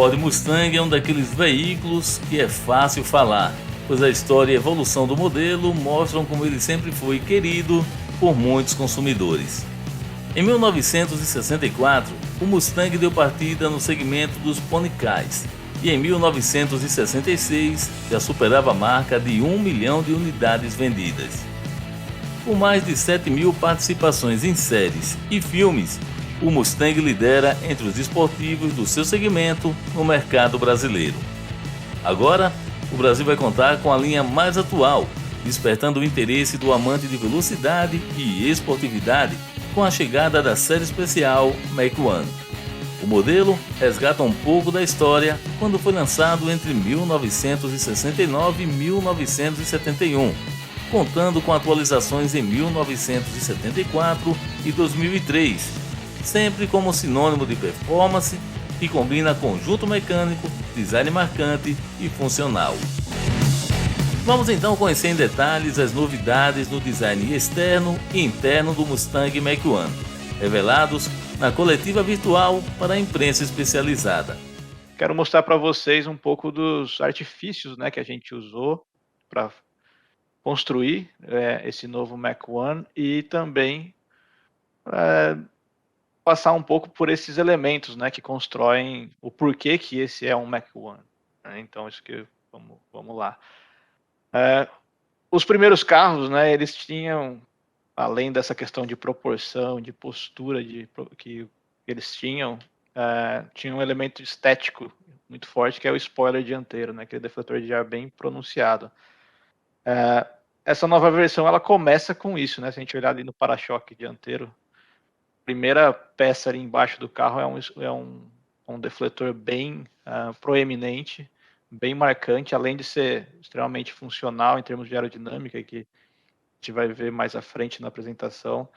Ford Mustang é um daqueles veículos que é fácil falar, pois a história e a evolução do modelo mostram como ele sempre foi querido por muitos consumidores. Em 1964, o Mustang deu partida no segmento dos Pony Cars e em 1966 já superava a marca de 1 milhão de unidades vendidas. Com mais de 7.000 participações em séries e filmes, o Mustang lidera entre os esportivos do seu segmento no mercado brasileiro. Agora, o Brasil vai contar com a linha mais atual, despertando o interesse do amante de velocidade e esportividade com a chegada da série especial Mach-1. O modelo resgata um pouco da história quando foi lançado entre 1969 e 1971, contando com atualizações em 1974 e 2003, sempre como sinônimo de performance que combina conjunto mecânico, design marcante e funcional. Vamos então conhecer em detalhes as novidades no design externo e interno do Mustang Mach-1, revelados na coletiva virtual para a imprensa especializada. Quero mostrar para vocês um pouco dos artifícios, né, que a gente usou para construir esse novo Mach-1 e também passar um pouco por esses elementos, né, que constroem o porquê que esse é um Mach-1. Né? Então, isso que vamos lá. Os primeiros carros, né, eles tinham, além dessa questão de proporção, de postura que eles tinham um elemento estético muito forte, que é o spoiler dianteiro, né, aquele defletor de ar bem pronunciado. Essa nova versão, ela começa com isso, né, se a gente olhar ali no para-choque dianteiro, a primeira peça ali embaixo do carro é um defletor bem proeminente, bem marcante, além de ser extremamente funcional em termos de aerodinâmica, que a gente vai ver mais à frente na apresentação.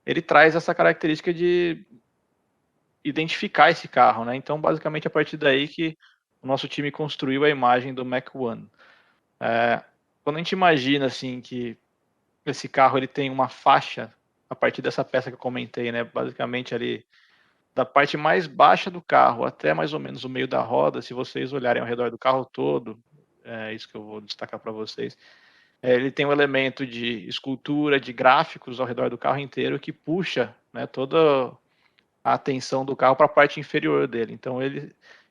Ele traz essa característica de identificar esse carro, né? Então, basicamente, a partir daí que o nosso time construiu a imagem do Mach-1. Quando a gente imagina assim que esse carro ele tem uma faixa a partir dessa peça que eu comentei, né? Basicamente ali da parte mais baixa do carro até mais ou menos o meio da roda, se vocês olharem ao redor do carro todo, é isso que eu vou destacar para vocês. Ele tem um elemento de escultura, de gráficos ao redor do carro inteiro que puxa, né, toda a atenção do carro para a parte inferior dele. Então,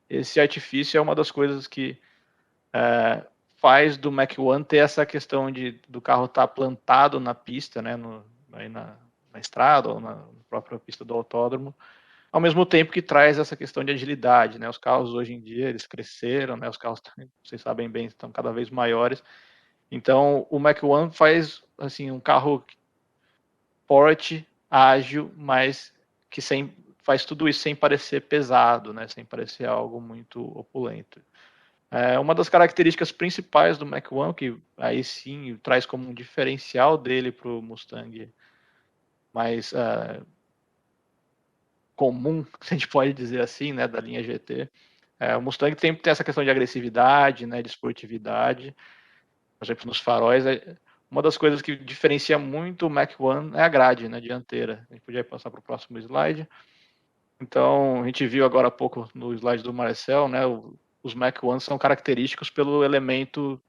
esse artifício é uma das coisas que faz do Mach-1 ter essa questão do carro estar plantado na pista, né, aí na estrada ou na própria pista do autódromo, ao mesmo tempo que traz essa questão de agilidade, né? Os carros hoje em dia eles cresceram, né? Os carros, vocês sabem bem, estão cada vez maiores. Então o Mach-1 faz assim um carro forte, ágil, mas que faz tudo isso sem parecer pesado, né? Sem parecer algo muito opulento. Uma das características principais do Mach-1, que aí sim traz como um diferencial dele para o Mustang mais comum, se a gente pode dizer assim, né, da linha GT. O Mustang tem essa questão de agressividade, né, de esportividade. Por exemplo, nos faróis, uma das coisas que diferencia muito o Mach-1 é a grade, né, dianteira. A gente podia passar para o próximo slide. Então, a gente viu agora há pouco no slide do Marcel, né, os Mach-1 são característicos pelo elemento,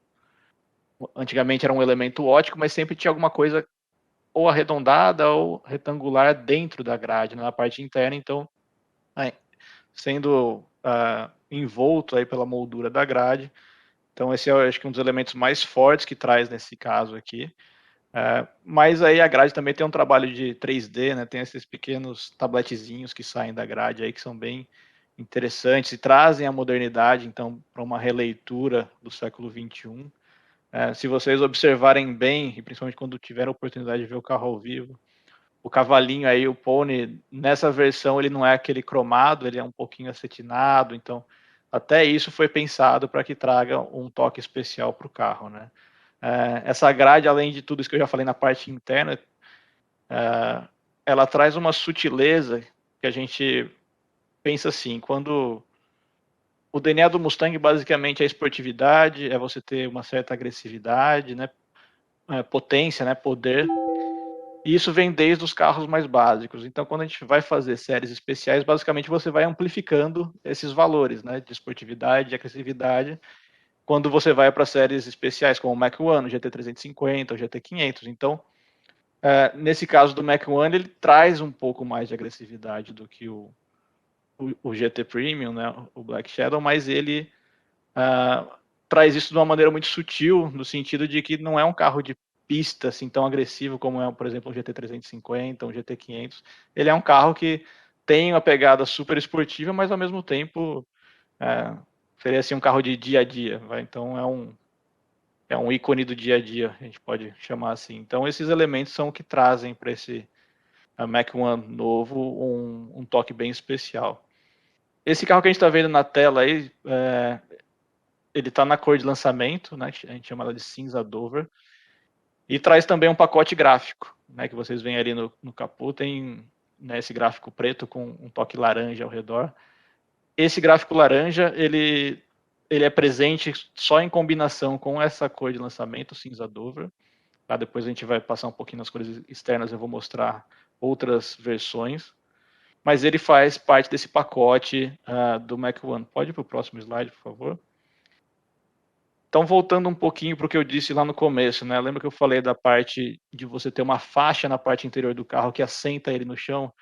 antigamente era um elemento ótico, mas sempre tinha alguma coisa ou arredondada ou retangular dentro da grade, né, na parte interna. Então, sendo envolto aí pela moldura da grade. Então esse é, acho que um dos elementos mais fortes que traz nesse caso aqui. Mas aí a grade também tem um trabalho de 3D, né? Tem esses pequenos tabletezinhos que saem da grade aí que são bem interessantes e trazem a modernidade, então, para uma releitura do século XXI. Se vocês observarem bem, e principalmente quando tiver a oportunidade de ver o carro ao vivo, o cavalinho aí, o Pony, nessa versão ele não é aquele cromado, ele é um pouquinho acetinado, então até isso foi pensado para que traga um toque especial para o carro, né? Essa grade, além de tudo isso que eu já falei na parte interna, ela traz uma sutileza que a gente pensa assim, quando o DNA do Mustang basicamente é esportividade, é você ter uma certa agressividade, né? Potência, né? Poder. E isso vem desde os carros mais básicos. Então, quando a gente vai fazer séries especiais, basicamente você vai amplificando esses valores, né, de esportividade, de agressividade, quando você vai para séries especiais como o Mach 1, o GT350, o GT500. Então, nesse caso do Mach 1, ele traz um pouco mais de agressividade do que o GT Premium, né, o Black Shadow, mas ele traz isso de uma maneira muito sutil, no sentido de que não é um carro de pista assim tão agressivo como é, por exemplo, um GT350, um GT500. Ele é um carro que tem uma pegada super esportiva, mas ao mesmo tempo seria assim um carro de dia a dia. Vai? Então é um ícone do dia a dia, a gente pode chamar assim. Então esses elementos são o que trazem para esse Mach 1 novo um toque bem especial. Esse carro que a gente está vendo na tela aí, ele está na cor de lançamento, né? A gente chama ela de cinza Dover, e traz também um pacote gráfico, né? Que vocês veem ali no capô, tem, né, esse gráfico preto com um toque laranja ao redor. Esse gráfico laranja, ele é presente só em combinação com essa cor de lançamento, cinza Dover. Tá? Depois a gente vai passar um pouquinho nas cores externas, eu vou mostrar outras versões. Mas ele faz parte desse pacote do Mach 1. Pode ir para o próximo slide, por favor. Então, voltando um pouquinho para o que eu disse lá no começo, né? Lembra que eu falei da parte de você ter uma faixa na parte interior do carro que assenta ele no chão?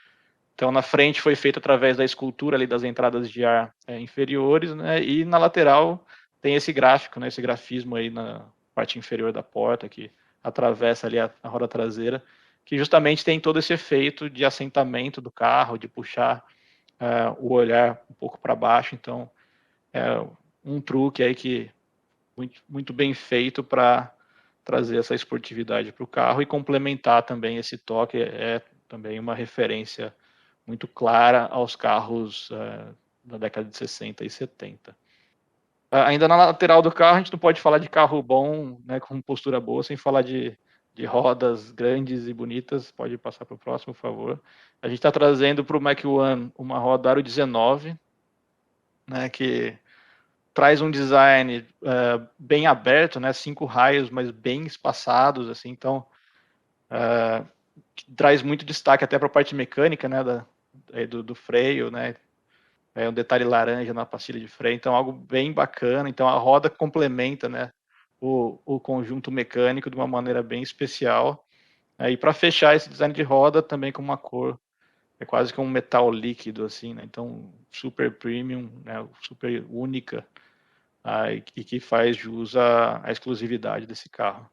Então, na frente foi feito através da escultura ali das entradas de ar inferiores, né? E na lateral tem esse gráfico, né? Esse grafismo aí na parte inferior da porta que atravessa ali a roda traseira, que justamente tem todo esse efeito de assentamento do carro, de puxar o olhar um pouco para baixo. Então, é um truque aí que muito bem feito para trazer essa esportividade para o carro e complementar também esse toque. É também uma referência muito clara aos carros da década de 60 e 70. Ainda na lateral do carro, a gente não pode falar de carro bom, né, com postura boa, sem falar de rodas grandes e bonitas. Pode passar para o próximo, por favor. A gente está trazendo para o Mach 1 uma roda Aro 19, né, que traz um design bem aberto, né, 5 raios, mas bem espaçados, assim, então traz muito destaque até para a parte mecânica, né, do freio, né, um detalhe laranja na pastilha de freio, então algo bem bacana. Então a roda complementa, né, o conjunto mecânico de uma maneira bem especial. E para fechar esse design de roda também com uma cor é quase que um metal líquido assim, né? Então super premium, né, super única, e que faz jus à exclusividade desse carro.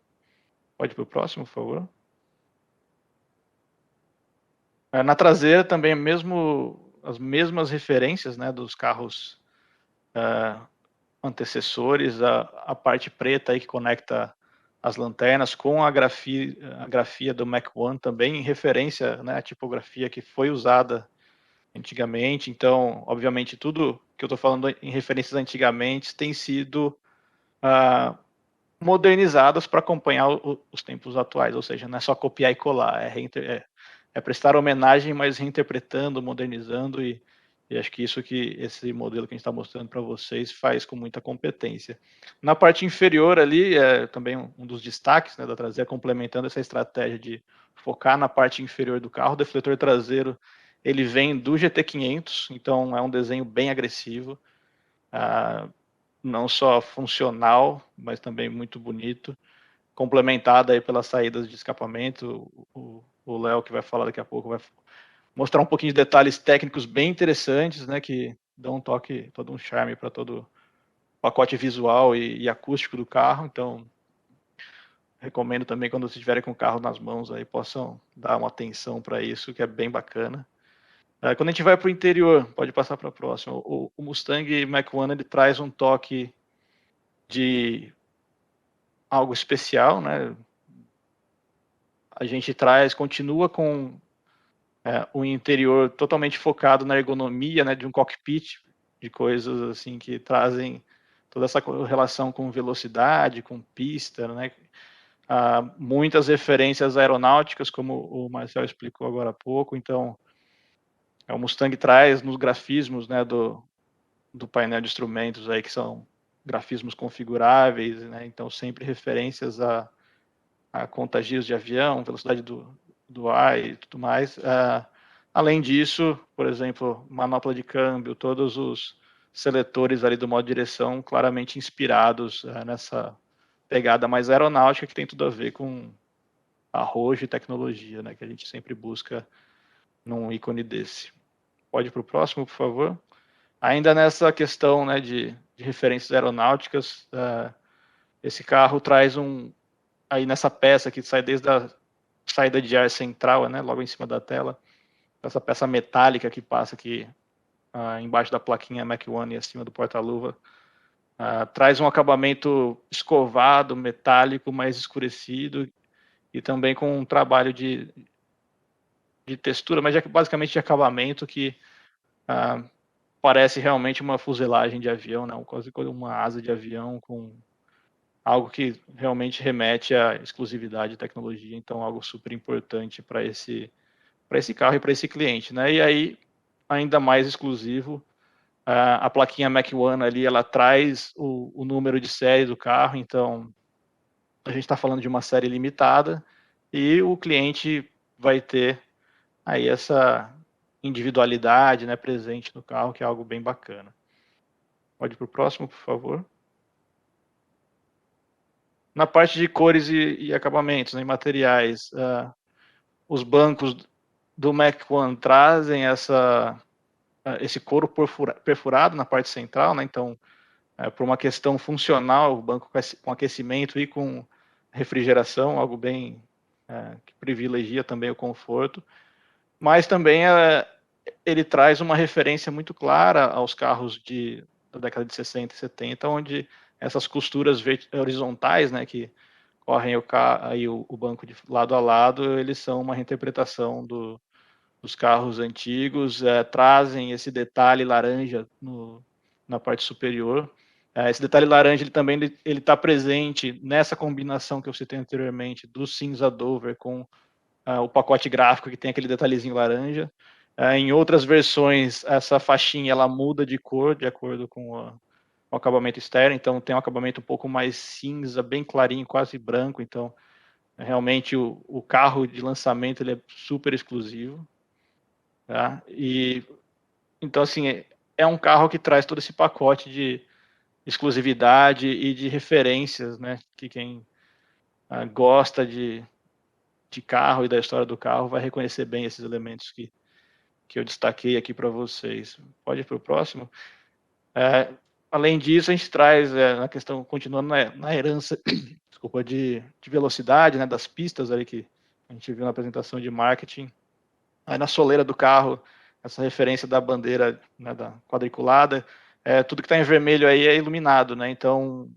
Pode ir para o próximo, por favor. Na traseira também as mesmas referências, né, dos carros antecessores, a parte preta aí que conecta as lanternas com a grafia do Mach 1 também, em referência, né, à tipografia que foi usada antigamente. Então, obviamente, tudo que eu estou falando em referências antigamente tem sido modernizadas para acompanhar os tempos atuais, ou seja, não é só copiar e colar, é prestar homenagem, mas reinterpretando, modernizando, e acho que isso que esse modelo que a gente está mostrando para vocês faz com muita competência. Na parte inferior ali, também um dos destaques, né, da traseira, complementando essa estratégia de focar na parte inferior do carro, o defletor traseiro, ele vem do GT500, então é um desenho bem agressivo, não só funcional, mas também muito bonito, complementada aí pelas saídas de escapamento. O Léo, que vai falar daqui a pouco, vai mostrar um pouquinho de detalhes técnicos bem interessantes, né, que dão um toque, todo um charme para todo o pacote visual e acústico do carro. Então, recomendo também quando vocês estiverem com o carro nas mãos aí possam dar uma atenção para isso, que é bem bacana. Quando a gente vai para o interior, pode passar para a próxima. O Mustang Mach-1 ele traz um toque de algo especial, né? A gente continua com o interior totalmente focado na ergonomia, né, de um cockpit, de coisas assim que trazem toda essa relação com velocidade, com pista, né? Muitas referências aeronáuticas, como o Marcel explicou agora há pouco. Então, o Mustang traz nos grafismos, né, do painel de instrumentos aí que são grafismos configuráveis, né? Então sempre referências a contagios de avião, velocidade do ar e tudo mais. Além disso, por exemplo, manopla de câmbio, todos os seletores ali do modo de direção claramente inspirados nessa pegada mais aeronáutica que tem tudo a ver com arrojo e tecnologia, né, que a gente sempre busca num ícone desse. Pode ir para o próximo, por favor. Ainda nessa questão, né, de referências aeronáuticas, esse carro traz aí nessa peça que sai desde a saída de ar central, né, logo em cima da tela, essa peça metálica que passa aqui embaixo da plaquinha Mac One e acima do porta-luva, traz um acabamento escovado, metálico, mais escurecido e também com um trabalho de textura, mas basicamente de acabamento que parece realmente uma fuselagem de avião, né? Quase uma asa de avião com algo que realmente remete à exclusividade de tecnologia, então algo super importante para esse carro e para esse cliente, né? E aí, ainda mais exclusivo, a plaquinha Mac One ali, ela traz o número de série do carro, então a gente está falando de uma série limitada e o cliente vai ter aí essa individualidade, né, presente no carro, que é algo bem bacana. Pode ir para o próximo, por favor. Na parte de cores e acabamentos, né, e materiais, os bancos do Mac One trazem esse couro perfurado na parte central, né, então, por uma questão funcional, o banco com aquecimento e com refrigeração, algo bem que privilegia também o conforto, mas também ele traz uma referência muito clara aos carros da década de 60 e 70, onde essas costuras horizontais, né, que correm aí o banco de lado a lado, eles são uma reinterpretação dos carros antigos, trazem esse detalhe laranja na parte superior. Esse detalhe laranja ele também está presente nessa combinação que eu citei anteriormente do cinza Dover com o pacote gráfico que tem aquele detalhezinho laranja. Em outras versões, essa faixinha ela muda de cor de acordo com o acabamento externo, então tem um acabamento um pouco mais cinza, bem clarinho, quase branco, então realmente o carro de lançamento ele é super exclusivo. Tá? E então assim é um carro que traz todo esse pacote de exclusividade e de referências, né? Que quem gosta de carro e da história do carro vai reconhecer bem esses elementos que eu destaquei aqui para vocês. Pode ir para o próximo. Além disso, a gente traz na questão, continuando na herança, desculpa, de velocidade, né, das pistas ali que a gente viu na apresentação de marketing. Aí na soleira do carro, essa referência da bandeira, né, da quadriculada, tudo que está em vermelho aí é iluminado, né? Então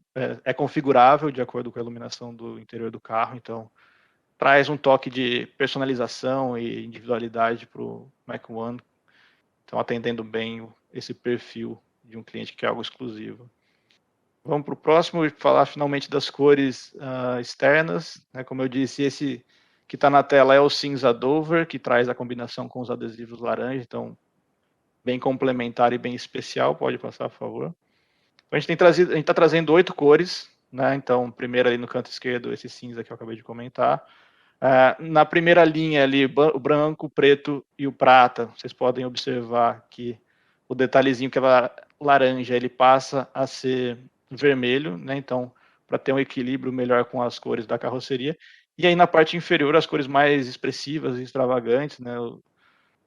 é configurável de acordo com a iluminação do interior do carro. Então traz um toque de personalização e individualidade para o Mac One. Então atendendo bem esse perfil de um cliente que é algo exclusivo. Vamos para o próximo e falar finalmente das cores externas. Né? Como eu disse, esse que está na tela é o cinza Dover, que traz a combinação com os adesivos laranja, então bem complementar e bem especial. Pode passar, por favor. Então, a gente está trazendo 8 cores, né? Então, primeiro ali no canto esquerdo, esse cinza que eu acabei de comentar. Na primeira linha ali, o branco, o preto e o prata, vocês podem observar que o detalhezinho que é laranja, ele passa a ser vermelho, né? Então, para ter um equilíbrio melhor com as cores da carroceria. E aí na parte inferior, as cores mais expressivas e extravagantes, né?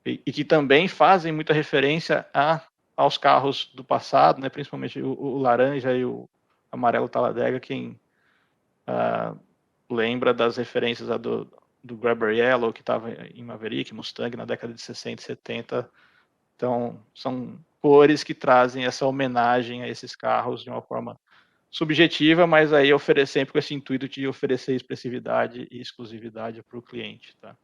E que também fazem muita referência aos carros do passado, né? Principalmente o laranja e o amarelo Talladega, quem lembra das referências do Grabber Yellow, que estava em Maverick, Mustang, na década de 60 e 70. Então, são cores que trazem essa homenagem a esses carros de uma forma subjetiva, mas aí sempre com esse intuito de oferecer expressividade e exclusividade para o cliente. Tá?